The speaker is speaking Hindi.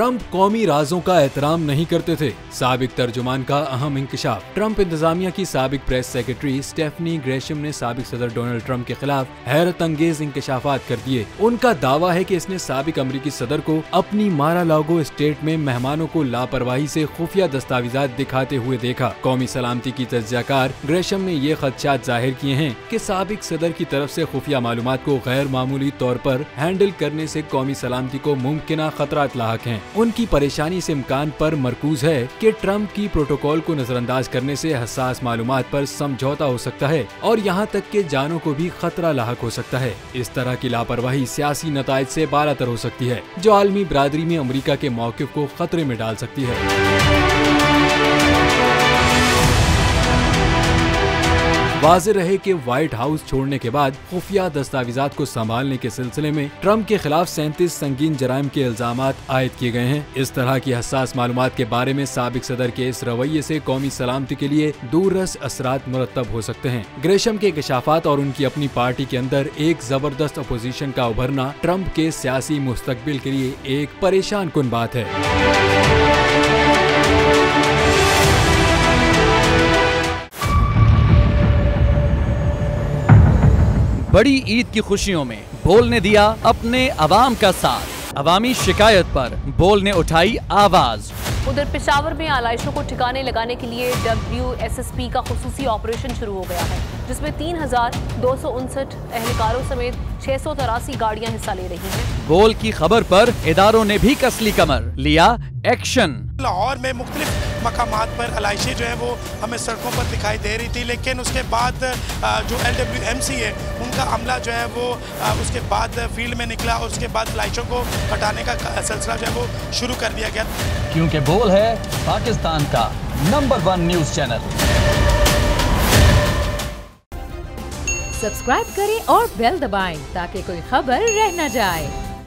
ट्रंप कौमी राजों का एहतराम नहीं करते थे। साबिक तर्जुमान का अहम इंकशाफ। ट्रंप इंतजामिया की साबिक प्रेस सेक्रेटरी स्टेफनी ग्रेशम ने साबिक सदर डोनाल्ड ट्रंप के खिलाफ हैरत अंगेज इंकशाफात कर दिए। उनका दावा है कि इसने साबिक अमरीकी सदर को अपनी मारा-लागो स्टेट में मेहमानों को लापरवाही से खुफिया दस्तावेजात दिखाते हुए देखा। कौमी सलामती की तज्जियाकार ग्रेशम ने ये खदशात जाहिर किए हैं कि साबिक सदर की तरफ से खुफिया मालूमात को गैर मामूली तौर पर हैंडल करने से कौमी सलामती को मुमकिन खतरात लाहक हैं। उनकी परेशानी इस इम्कान पर मरकूज है कि ट्रंप की प्रोटोकॉल को नजरअंदाज करने से हसास मालूमात पर समझौता हो सकता है और यहाँ तक के जानों को भी खतरा लाहक हो सकता है। इस तरह की लापरवाही सियासी नताइज से बालातर हो सकती है, जो आलमी बरादरी में अमरीका के मौक़िफ़ को खतरे में डाल सकती है। वाज़ेह रहे कि व्हाइट हाउस छोड़ने के बाद खुफिया दस्तावेजात को संभालने के सिलसिले में ट्रंप के खिलाफ 37 संगीन जराइम के इल्जामात आयद किए गए हैं। इस तरह की हसास मालूमात के बारे में साबिक सदर के इस रवैये से कौमी सलामती के लिए दूररस असरात मुरतब हो सकते हैं। ग्रेशम के इंकशाफात और उनकी अपनी पार्टी के अंदर एक जबरदस्त अपोजिशन का उभरना ट्रंप के सियासी मुस्तकबिल के लिए एक परेशान कुन बात है। बड़ी ईद की खुशियों में बोल ने दिया अपने अवाम का साथ। अवामी शिकायत पर बोल ने उठाई आवाज। उधर पेशावर में आलाइशों को ठिकाने लगाने के लिए WSSP का खुसूसी ऑपरेशन शुरू हो गया है, जिसमें 3259 एहलकारों समेत 683 गाड़ियां हिस्सा ले रही हैं। बोल की खबर पर इदारों ने भी कसली कमर, लिया एक्शन। लाहौर में मुख्तलिफ मकामात पर आलाइशें जो है वो हमें सड़कों पर दिखाई दे रही थी, लेकिन उसके बाद जो LWMC है उनका अमला जो है वो उसके बाद फील्ड में निकला और उसके बाद आलाइशों को हटाने का सिलसिला जो है वो शुरू कर दिया गया, क्योंकि बोल है पाकिस्तान का नंबर 1 न्यूज़ चैनल। सब्सक्राइब करें और बेल दबाएं ताकि कोई खबर रह न जाए।